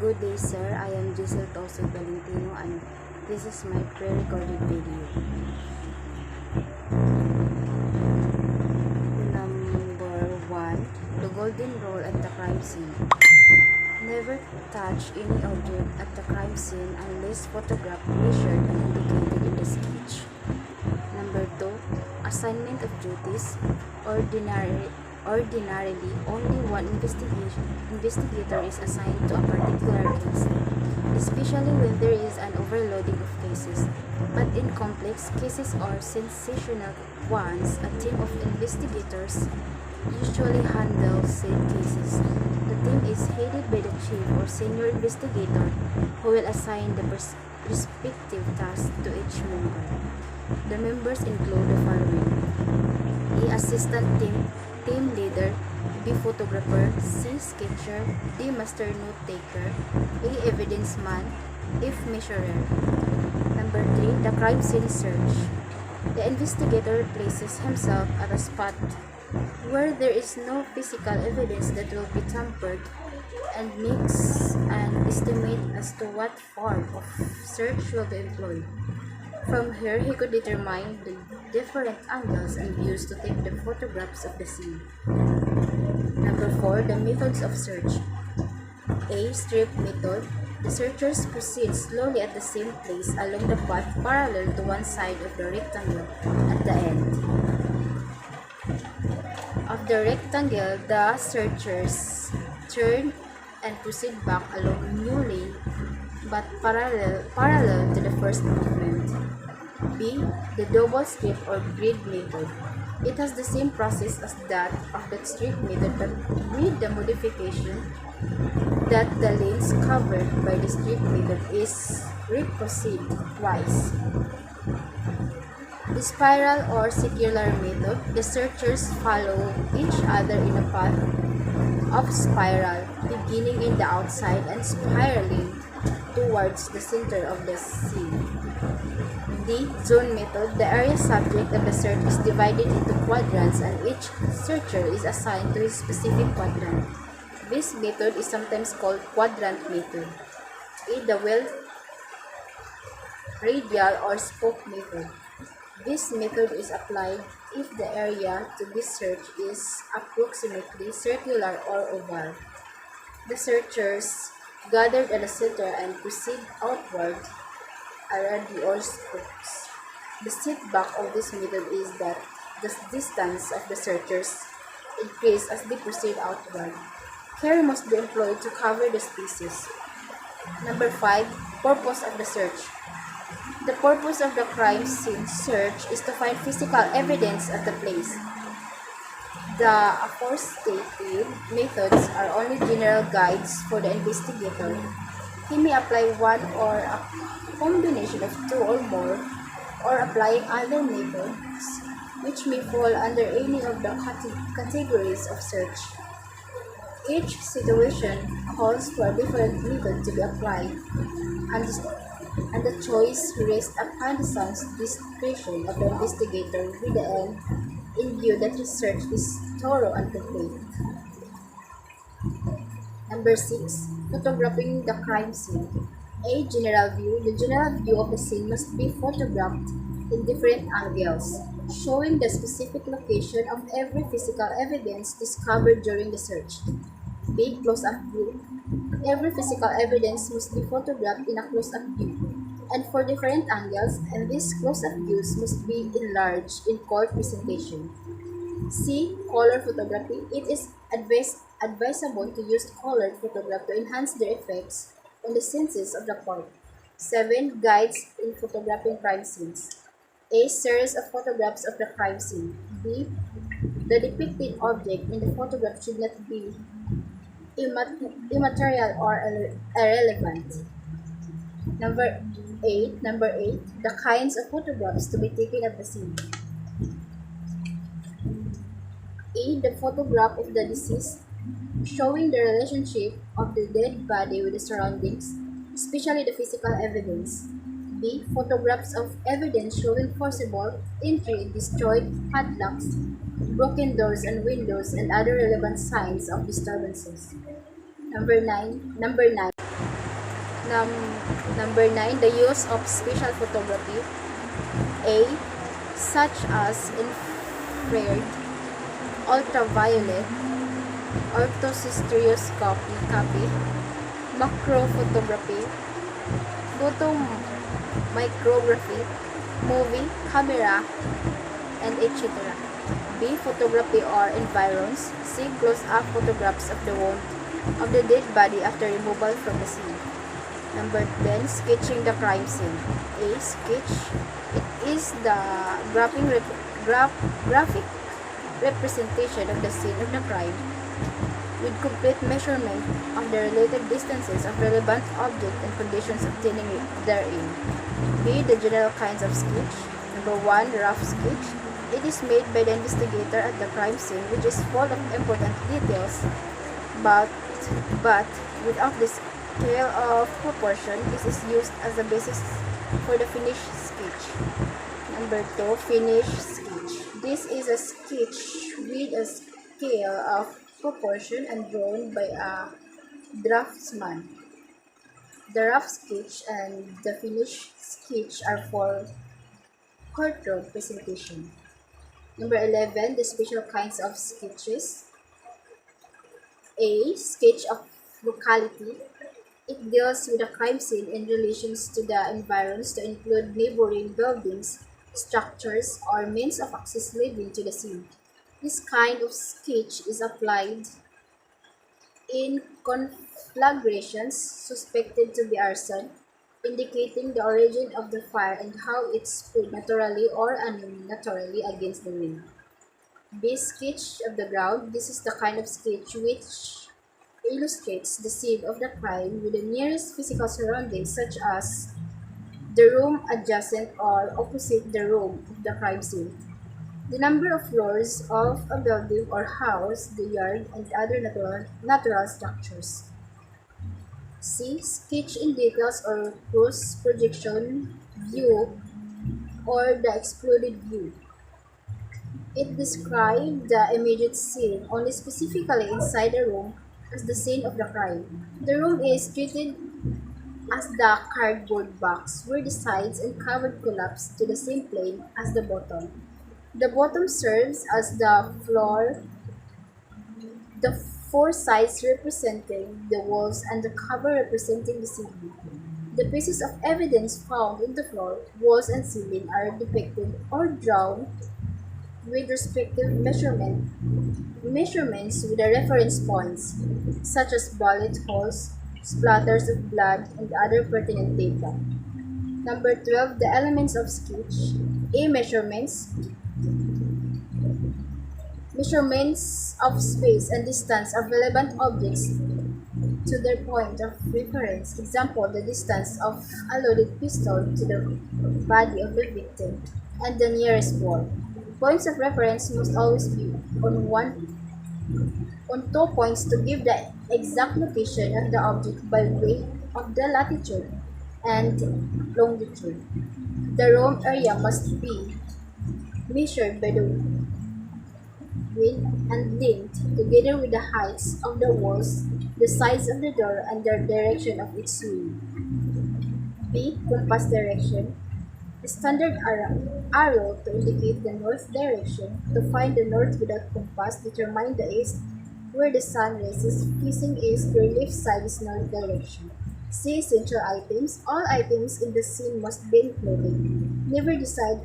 Good day, sir. I am Giselle Toso Valentino and this is my pre-recorded video. Number 1. The golden rule at the crime scene. Never touch any object at the crime scene unless photographed, measured, and indicated in the sketch. Number 2. Assignment of duties. Ordinarily, only one investigator is assigned to a particular case, especially when there is an overloading of cases. But in complex cases or sensational ones, a team of investigators usually handles said cases. The team is headed by the chief or senior investigator who will assign the respective task to each member. The members include the following: A. Assistant team leader, B. Photographer, C. Sketcher, D. Master note taker, A. Evidence man, F. Measurer. Number 3. The crime scene search. The investigator places himself at a spot where there is no physical evidence that will be tampered and makes an estimate as to what form of search will be employed. From here, he could determine the different angles and views to take the photographs of the scene. Number 4. The methods of search. A. Strip method. The searchers proceed slowly at the same place along the path parallel to one side of the rectangle at the end of the rectangle. The searchers turn and proceed back along a new lane but parallel to the first movement. B. The double strip or grid method. It has the same process as that of the strip method but with the modification that the lanes covered by the strip method is reproceed twice. The spiral or circular method. The searchers follow each other in a path of spiral, beginning in the outside and spiraling towards the center of the scene. D. Zone method. The area subject of the search is divided into quadrants and each searcher is assigned to his specific quadrant. This method is sometimes called quadrant method. A. The well radial or spoke method. This method is applied if the area to be searched is approximately circular or oval. The searchers gathered at the center and proceed outward radii or spokes. The setback of this method is that the distance of the searchers increase as they proceed outward. Care must be employed to cover the spaces. Number 5. Purpose of the search. The purpose of the crime scene search is to find physical evidence at the place. The aforestated methods are only general guides for the investigator. He may apply one or a combination of two or more, or applying other methods which may fall under any of the categories of search. Each situation calls for a different method to be applied, and the choice rests upon the sound discretion of the investigator with the end in view that his search is thorough and complete. Number 6. Photographing the crime scene. A. General view. The general view of the scene must be photographed in different angles, showing the specific location of every physical evidence discovered during the search. B. Close-up view. Every physical evidence must be photographed in a close-up view and for different angles, and these close-up views must be enlarged in court presentation. C. Color photography. It is advisable to use colored photograph to enhance their effects on the senses of the court. 7. Guides in photographing crime scenes. A. Series of photographs of the crime scene. B. The depicted object in the photograph should not be immaterial or irrelevant. Number 8. The kinds of photographs to be taken of the scene. A. The photograph of the deceased, showing the relationship of the dead body with the surroundings, especially the physical evidence. B. Photographs of evidence showing forcible entry, destroyed padlocks, broken doors and windows, and other relevant signs of disturbances. Number 9. Number 9, the use of spatial photography. A. Such as infrared, ultraviolet, orthostereoscopy, macrophotography, photomicrography, movie, camera, and etc. B. Photography or environs. C. Close-up photographs of the wound of the dead body after removal from the scene. Number 10. Sketching the crime scene. A. Sketch. It is the graphic representation of the scene of the crime with complete measurement of the related distances of relevant object and conditions obtaining therein. B. The general kinds of sketch. Number 1. Rough sketch. It is made by the investigator at the crime scene, which is full of important details, but without the scale of proportion. This is used as a basis for the finished sketch. Number 2. Finished sketch. This is a sketch with a scale of proportion and drawn by a draftsman. The rough sketch and the finished sketch are for courtroom presentation. Number 11. The special kinds of sketches. A. Sketch of locality. It deals with a crime scene in relation to the environs to include neighboring buildings, structures, or means of access leading to the scene. This kind of sketch is applied in conflagrations suspected to be arson, indicating the origin of the fire and how it spread naturally or unnaturally against the wind. B. Sketch of the ground. This is the kind of sketch which illustrates the scene of the crime with the nearest physical surroundings, such as the room adjacent or opposite the room of the crime scene, the number of floors of a building or house, the yard, and other natural structures. C. Sketch in details or cross projection view or the excluded view. It describes the immediate scene only specifically inside the room as the scene of the crime. The room is treated as the cardboard box where the sides and covered collapse to the same plane as the bottom. The bottom serves as the floor, the four sides representing the walls and the cover representing the ceiling. The pieces of evidence found in the floor, walls, and ceiling are depicted or drawn with respective measurements with the reference points, such as bullet holes, splatters of blood, and other pertinent data. Number 12. The elements of sketch. A. Measurements of space and distance of relevant objects to their point of reference. Example, the distance of a loaded pistol to the body of the victim and the nearest wall. Points of reference must always be on 2 points to give the exact location of the object by way of the latitude and longitude. The room area must be measured by the width and length together with the heights of the walls, the size of the door, and the direction of its swing. B. Compass direction. A standard arrow to indicate the north direction. To find the north without compass, determine the east, where the sun rises. Facing east, your left side is north direction. C. Essential items. All items in the scene must be included. Never decide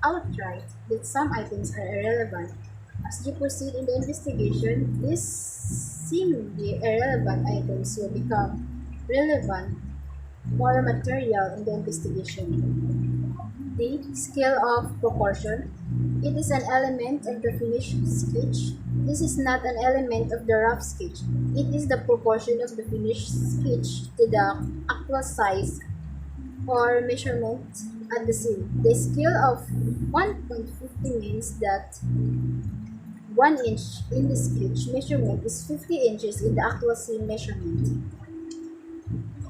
outright that some items are irrelevant. As you proceed in the investigation, these seemingly irrelevant items will become relevant or material in the investigation. D. Scale of proportion. It is an element of the finished sketch. This is not an element of the rough sketch. It is the proportion of the finished sketch to the actual size or measurement at the scene. The scale of 1.50 means that 1 inch in the sketch measurement is 50 inches in the actual scene measurement.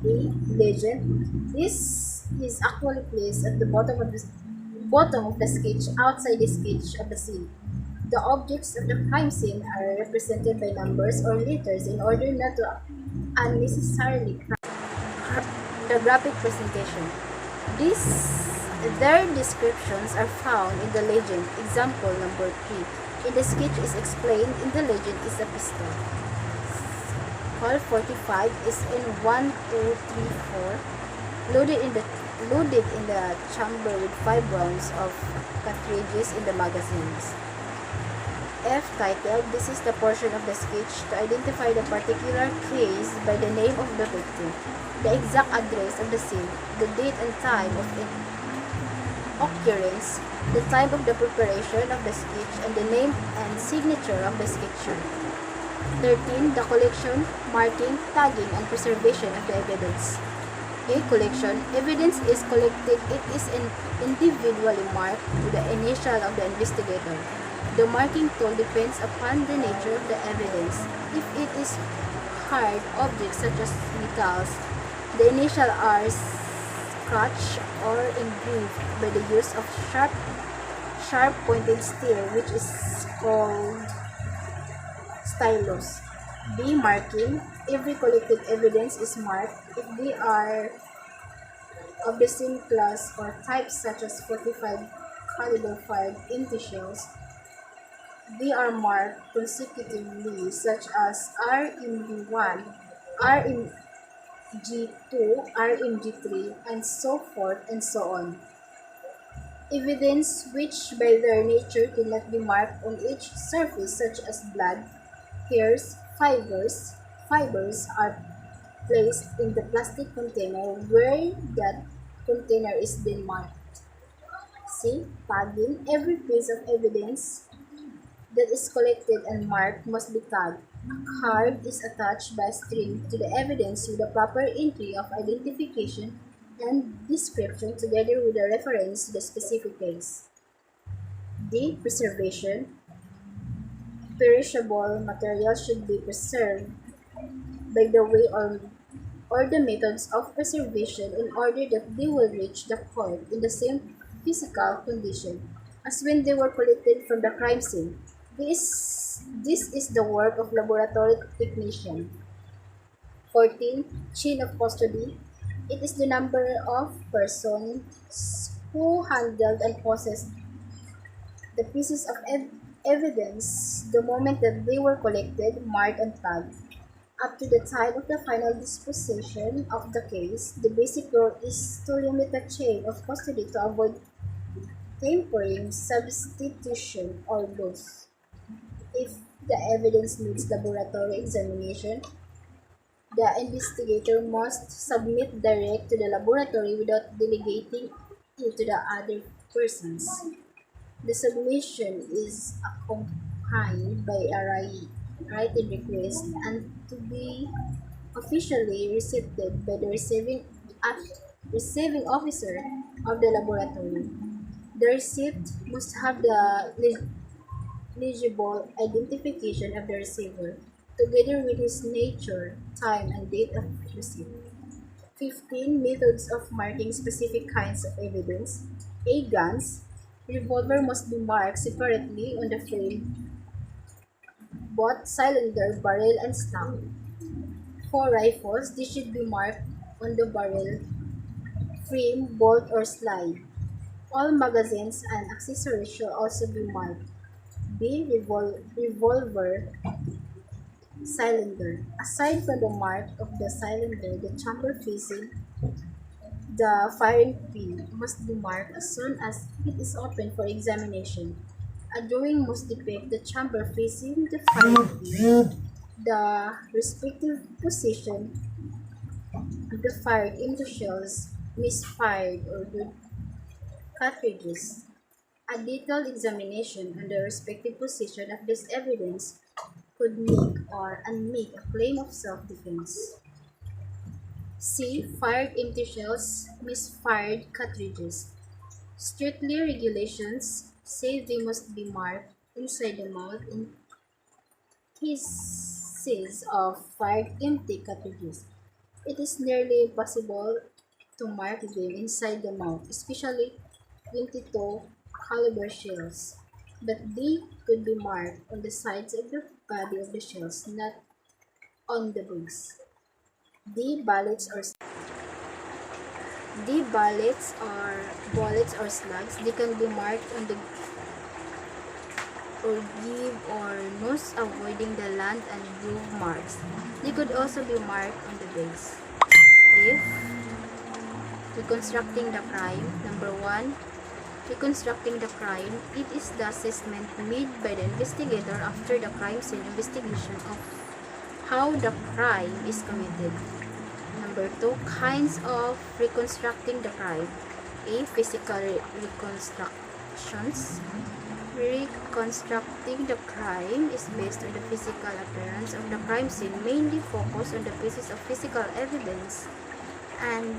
A. Legend. This is actually placed at the bottom of the sketch outside the sketch of the scene. The objects of the crime scene are represented by numbers or letters in order not to unnecessarily The graphic presentation. Their descriptions are found in the legend. Example number 3. In the sketch is explained, in the legend is a pistol. Call 45 is in 1234, loaded in the chamber with 5 rounds of cartridges in the magazines. F titled, this is the portion of the sketch to identify the particular case by the name of the victim, the exact address of the scene, the date and time of occurrence, the time of the preparation of the sketch, and the name and signature of the sketcher. 13. The collection, marking, tagging, and preservation of the evidence. A collection. Evidence is collected. It is individually marked with the initial of the investigator. The marking tool depends upon the nature of the evidence. If it is hard objects such as metals, the initials are scratched or engraved by the use of sharp-pointed steel, which is called stylus. B. Marking. Every collected evidence is marked if they are of the same class or type, such as 45 caliber fired empty shells. They are marked consecutively, such as RMG1, RMG2, RMG3, and so forth and so on. Evidence which by their nature cannot be marked on each surface, such as blood, hairs, fibers are placed in the plastic container where that container is being marked. C. Tagging. Every piece of evidence that is collected and marked must be tagged. A card is attached by a string to the evidence with a proper entry of identification and description together with a reference to the specific case. D. Preservation. Perishable materials should be preserved by the way or the methods of preservation in order that they will reach the court in the same physical condition as when they were collected from the crime scene. This is the work of laboratory technician. 14. Chain of custody. It is the number of persons who handled and possessed the pieces of evidence the moment that they were collected, marked, and tagged. Up to the time of the final disposition of the case, the basic rule is to limit the chain of custody to avoid tampering, substitution, or loss. If the evidence needs laboratory examination, the investigator must submit direct to the laboratory without delegating it to the other persons. The submission is accompanied by a written request and to be officially received by the receiving officer of the laboratory. The receipt must have the legible identification of the receiver, together with his nature, time, and date of receipt. 15. Methods of marking specific kinds of evidence. A. Guns. Revolver must be marked separately on the frame, both cylinder, barrel, and stock. For rifles, they should be marked on the barrel, frame, bolt, or slide. All magazines and accessories should also be marked. B. Revolver cylinder. Aside from the mark of the cylinder, the chamber facing the firing pin must be marked as soon as it is opened for examination. A drawing must depict the chamber facing the firing pin, the respective position of the fired into shells, misfired, or the cartridges. A detailed examination on the respective position of this evidence could make or unmake a claim of self-defense. C. Fired empty shells, misfired cartridges. Strictly regulations say they must be marked inside the mouth in cases of fired empty cartridges. It is nearly impossible to mark them inside the mouth, especially 22 caliber shells, but they could be marked on the sides of the body of the shells, not on the base. D. Bullets or D. Bullets or slugs. They can be marked on the or give or nose, avoiding the land and groove marks. They could also be marked on the base. If reconstructing the crime, number 1, reconstructing the crime, it is the assessment made by the investigator after the crime scene investigation of how the crime is committed. Number 2, kinds of reconstructing the crime. A. Physical reconstructions. Reconstructing the crime is based on the physical appearance of the crime scene, mainly focused on the pieces of physical evidence and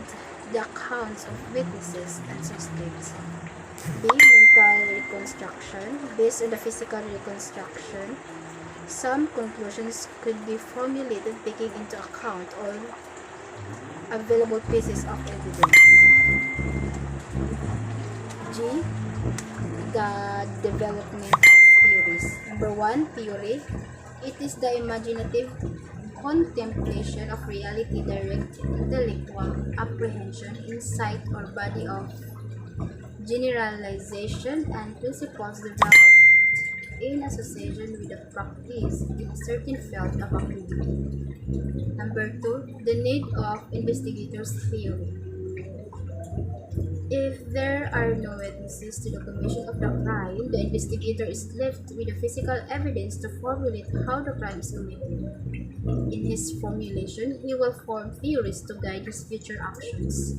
the accounts of witnesses and suspects. B. Mental reconstruction. Based on the physical reconstruction, some conclusions could be formulated taking into account all available pieces of evidence. G. The development of theories. Number 1, theory. It is the imaginative contemplation of reality, direct intellectual apprehension, insight, or body of generalization and principles developed in association with the practice in a certain field of activity. Number 2, the need of investigators' theory. If there are no witnesses to the commission of the crime, the investigator is left with the physical evidence to formulate how the crime is committed. In his formulation, he will form theories to guide his future actions.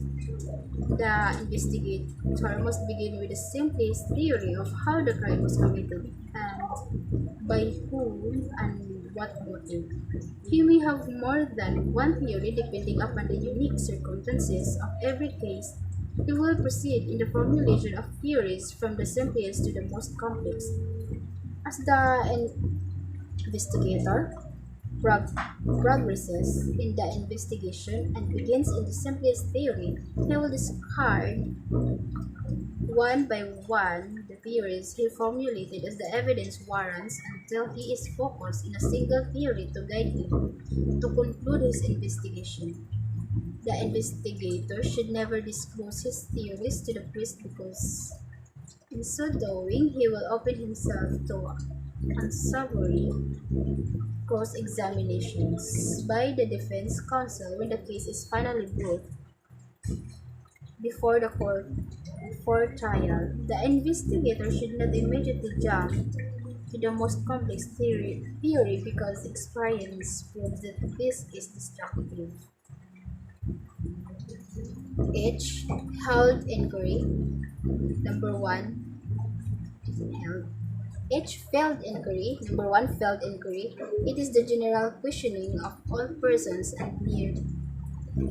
The investigator must begin with the simplest theory of how the crime was committed and by whom and what motive. He may have more than one theory depending upon the unique circumstances of every case. He will proceed in the formulation of theories from the simplest to the most complex. As the investigator progresses in the investigation and begins in the simplest theory, he will discard one by one the theories he formulated as the evidence warrants until he is focused in a single theory to guide him to conclude his investigation. The investigator should never disclose his theories to the priest because in so doing he will open himself to unsavory cross-examinations by the defense counsel when the case is finally brought before the court for trial. The investigator should not immediately jump to the most complex theory because experience proves that this is destructive. H. Held inquiry. Number 1. Held. H. Failed inquiry. Number 1. Failed inquiry. It is the general questioning of all persons and near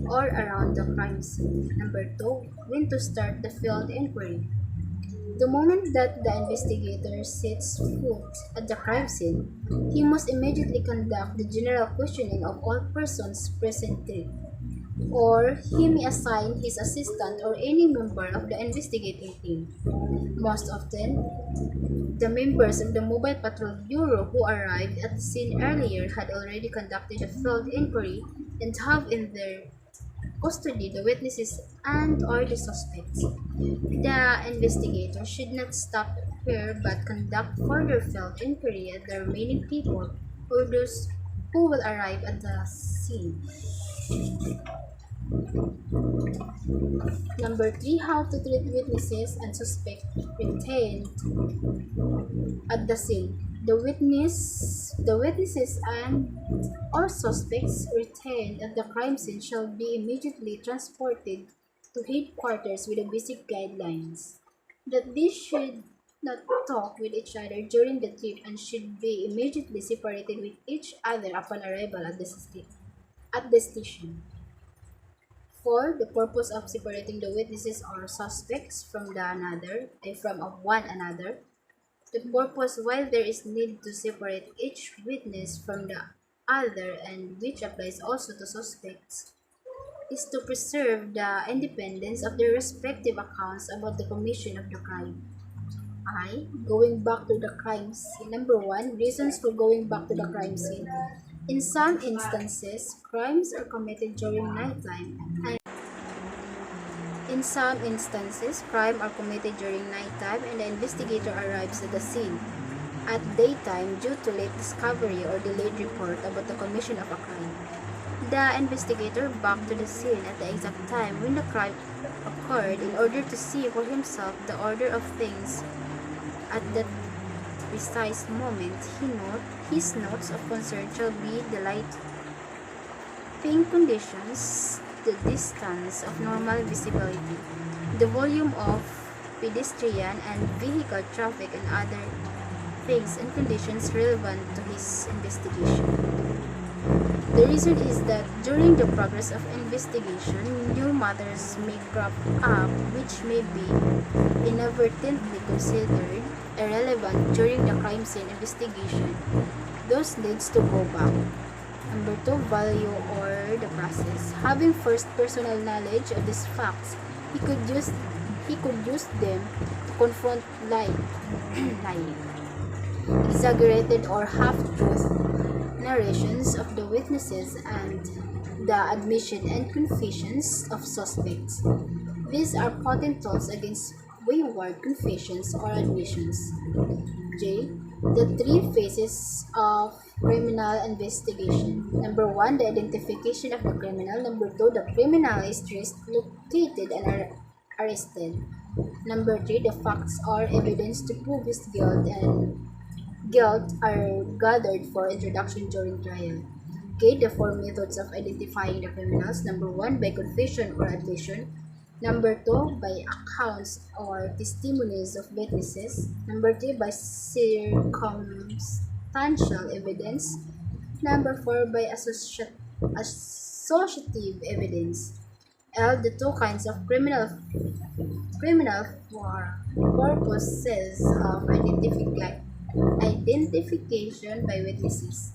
or around the crime scene. Number 2. When to start the failed inquiry. The moment that the investigator sets foot at the crime scene, he must immediately conduct the general questioning of all persons present there, or he may assign his assistant or any member of the investigating team. Most often, the members of the Mobile Patrol Bureau who arrived at the scene earlier had already conducted a field inquiry and have in their custody the witnesses and or the suspects. The investigator should not stop here but conduct further field inquiry at the remaining people or those who will arrive at the scene. Number 3. How to treat witnesses and suspects retained at the scene. The witnesses and or suspects retained at the crime scene shall be immediately transported to headquarters with the basic guidelines that they should not talk with each other during the trip and should be immediately separated with each other upon arrival at the station. For the purpose of separating the witnesses or suspects from one another, the purpose while there is need to separate each witness from the other and which applies also to suspects, is to preserve the independence of their respective accounts about the commission of the crime. I. Going back to the crime scene. Number 1. Reasons for going back to the crime scene. In some instances, crimes are committed during nighttime, and In some instances, crimes are committed during nighttime and the investigator arrives at the scene at daytime due to late discovery or delayed report about the commission of a crime. The investigator back to the scene at the exact time when the crime occurred in order to see for himself the order of things at that precise moment. His notes of concern shall be the lighting conditions, the distance of normal visibility, the volume of pedestrian and vehicle traffic, and other things and conditions relevant to his investigation. The reason is that during the progress of investigation, new matters may crop up which may be inadvertently considered irrelevant during the crime scene investigation. Those needs to go back. Number 2, value or the process. Having first personal knowledge of these facts, he could use them to confront lying, exaggerated or half-truth narrations of the witnesses and the admission and confessions of suspects. These are potent tools against wayward confessions or admissions. J. The three phases of criminal investigation. Number 1, the identification of the criminal. Number 2, the criminal is traced, located, and arrested. Number 3, the facts or evidence to prove his guilt are gathered for introduction during trial. Okay, the four methods of identifying the criminals. Number 1, by confession or admission. Number 2, by accounts or testimonies of witnesses. Number 3, by circumstantial evidence. Number 4, by associative evidence. L. The two kinds of criminal purposes of identification by witnesses.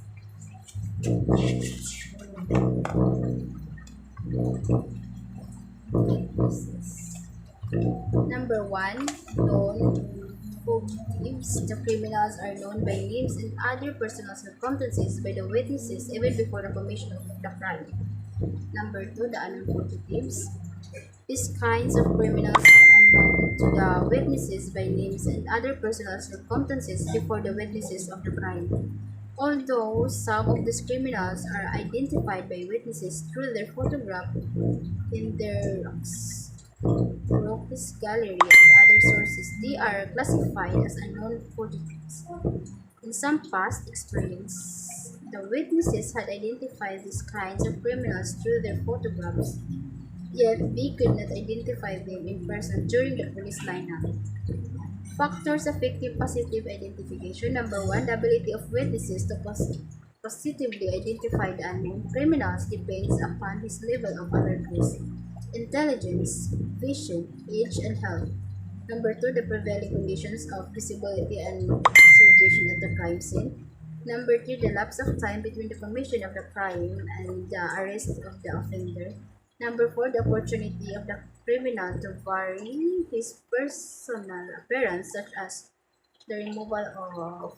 Number 1, known fugitives. The criminals are known by names and other personal circumstances by the witnesses even before the commission of the crime. Number 2, the unknown fugitives. These kinds of criminals are unknown to the witnesses by names and other personal circumstances before the witnesses of the crime. Although some of these criminals are identified by witnesses through their photograph in their rogues gallery and other sources, they are classified as unknown fugitives. In some past experience, the witnesses had identified these kinds of criminals through their photographs, yet they could not identify them in person during the police lineup. Factors affecting positive identification. Number 1, the ability of witnesses to positively identify the unknown criminals depends upon his level of alertness, intelligence, vision, age, and health. Number 2, the prevailing conditions of visibility and observation at the crime scene. Number 3, the lapse of time between the commission of the crime and the arrest of the offender. Number 4, the opportunity of the criminal to vary his personal appearance, such as the removal of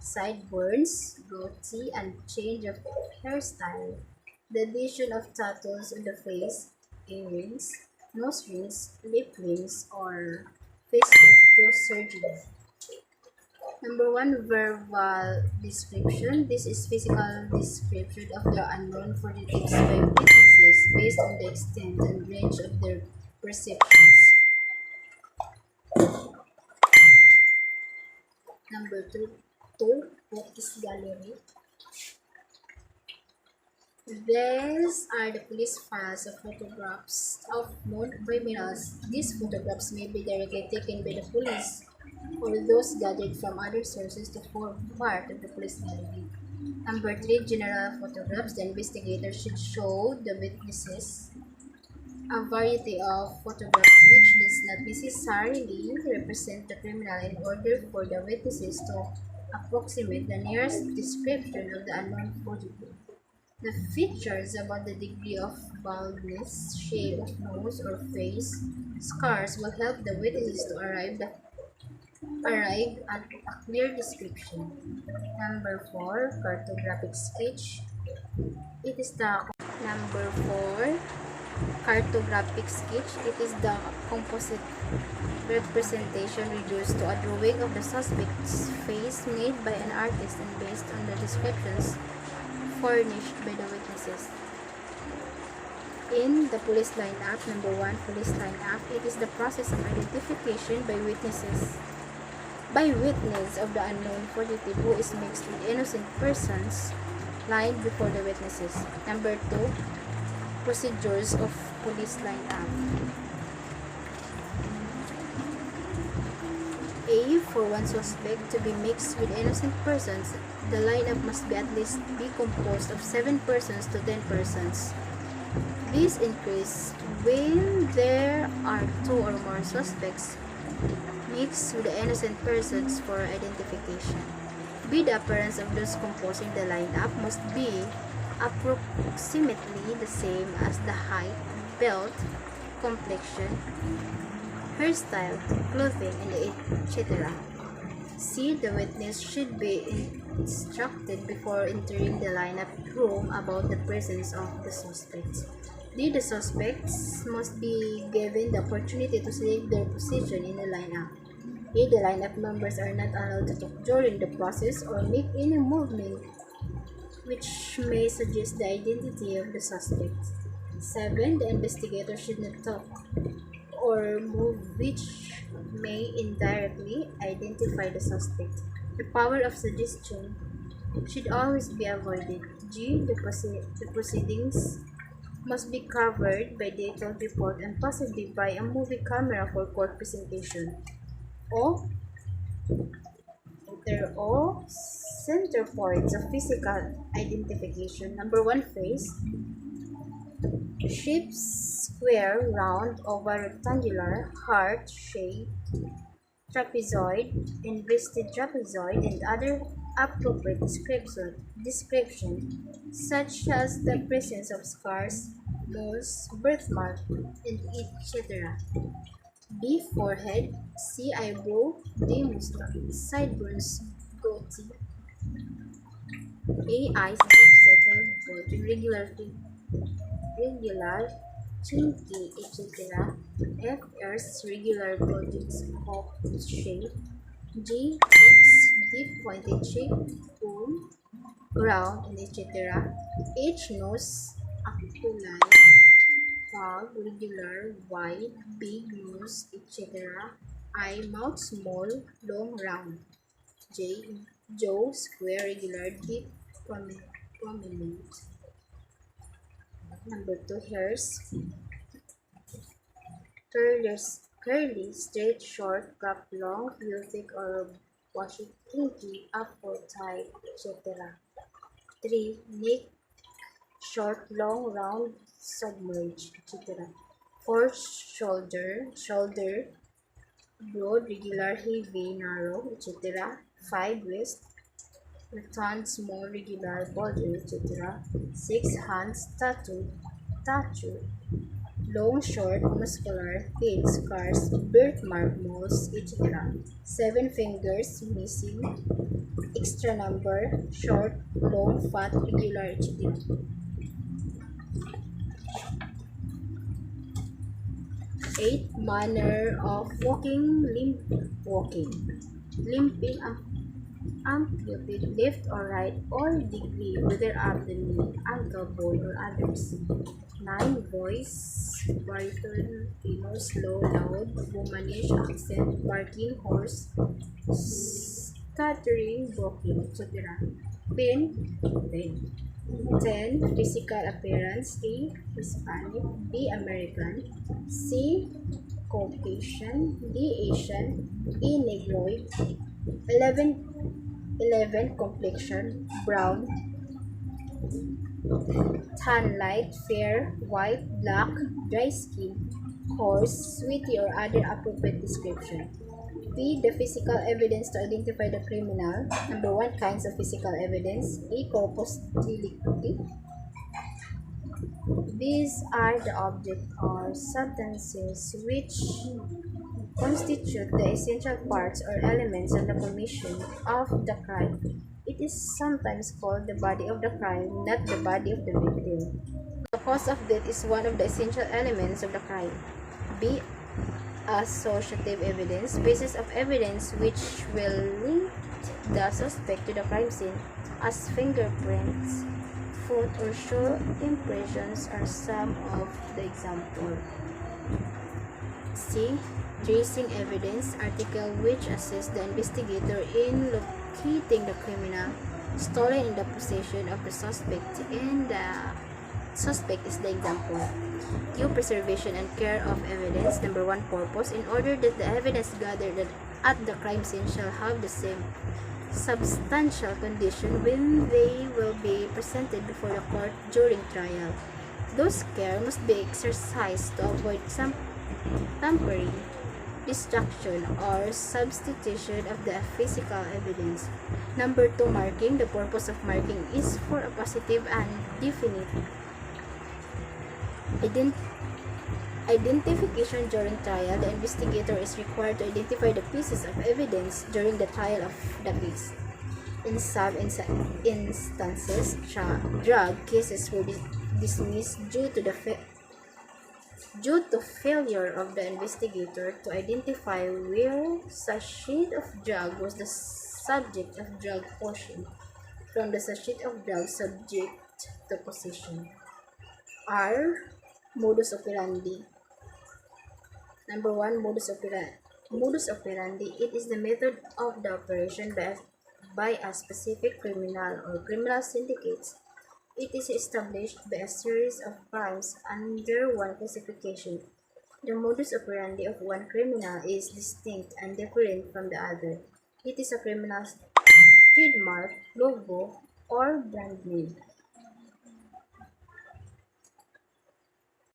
sideburns, goatee, and change of hairstyle, the addition of tattoos on the face, earrings, nose rings, lip rings, or facelift through surgery. Number 1, verbal description. This is physical description of the unknown fugitives by witnesses based on the extent and range of their perceptions. Number 2, Rogues Gallery. These are the police files of photographs of known criminals. These photographs may be directly taken by the police or those gathered from other sources to form part of the police gallery. Number 3, general photographs. The investigator should show the witnesses a variety of photographs which does not necessarily represent the criminal in order for the witnesses to approximate the nearest description of the unknown fugitive. The features about the degree of baldness, shape of nose or face, scars will help the witnesses to arrive at a clear description. Number 4, cartographic sketch. It is the Number 4, cartographic sketch. It is the composite representation reduced to a drawing of the suspect's face made by an artist and based on the descriptions furnished by the witnesses. In the police lineup, number 1, police lineup, it is the process of identification by witness of the unknown fugitive who is mixed with innocent persons lined before the witnesses. Number 2, procedures of police lineup. A. For one suspect to be mixed with innocent persons, the lineup must be at least be composed of 7 persons to 10 persons. This increase when there are 2 or more suspects mixed with the innocent persons for identification. B. The appearance of those composing the lineup must be approximately the same as the height, build, complexion, hairstyle, clothing, and etc. C. The witness should be instructed before entering the lineup room about the presence of the suspects. D. The suspects must be given the opportunity to select their position in the lineup. E. The lineup members are not allowed to talk during the process or make any movement which may suggest the identity of the suspects. 7. The investigator should not talk or move which may indirectly identify the suspect. The power of suggestion should always be avoided. G. The proceedings must be covered by detailed report and possibly by a movie camera for court presentation. O. There are all center points of physical identification. Number 1, face. Shape: square, round, oval, rectangular, heart shape, trapezoid, inverted trapezoid, and other appropriate description such as the presence of scars, moles, birthmark, and etc. B. Forehead. C. Eyebrow. D. Mustache, sideburns, goatee. A. Eyes, deep settled, body, regular, chinky, etc. F. Ears, regular body, scope shape. G. Cheeks, deep pointed shape, full, round, and etc. H. Nose, aquiline, pug, regular, wide, big nose, etc. I. Mouth small, long, round. J. Jaw square, regular, deep, prominent. Number 2, hairs. Curly, straight, short, cup, long, thick or bushy, kinky, afro, tight, etc. 3. Neck, short, long, round, submerged, etc. 4. Shoulder, broad, regular, heavy, narrow, etc. 5. Waist, rotund, small, regular, bulgy, etc. 6. Hands, tattoo, long, short, muscular, thin, scars, birthmark, moles, etc. 7. Fingers, missing, extra number, short, long, fat, regular, etc. 8. Manner of walking, limp walking, limping, amplitude, left or right, or degree, whether up the knee, ankle, bone, or others. 9. Voice, baritone, tenor, slow, loud, womanish accent, barking, hoarse, stuttering, broken, etc. 10. Physical appearance. A. Hispanic. B. American. C. Caucasian. D. Asian. E. Negroid. 11. Complexion. Brown, tan, light, fair, white, black, dry skin, hoarse, sweaty, or other appropriate description. B. The physical evidence to identify the criminal. Number 1, kinds of physical evidence. A. Corpus delicti. These are the objects or substances which constitute the essential parts or elements of the commission of the crime. It is sometimes called the body of the crime, not the body of the victim. The cause of death is one of the essential elements of the crime. B. Associative evidence, basis of evidence which will link the suspect to the crime scene, as fingerprints, foot or shoe impressions are some of the example. C. Tracing evidence, article which assists the investigator in locating the criminal stolen in the possession of the suspect, and the suspect is the example. Q. Preservation and care of evidence. Number one, purpose. In order that the evidence gathered at the crime scene shall have the same substantial condition when they will be presented before the court during trial. Those care must be exercised to avoid some tampering, destruction, or substitution of the physical evidence. Number two, marking. The purpose of marking is for a positive and definite identification during trial. The investigator is required to identify the pieces of evidence during the trial of the case. In some instances, drug cases were dismissed due to failure of the investigator to identify where sachet of drug was the subject of drug portion from the sachet of drug subject to possession. R. Modus operandi. Number one, modus operandi. Modus operandi, it is the method of the operation by a specific criminal or criminal syndicates. It is established by a series of crimes under one classification. The modus operandi of one criminal is distinct and different from the other. It is a criminal's trademark, logo, or brand name.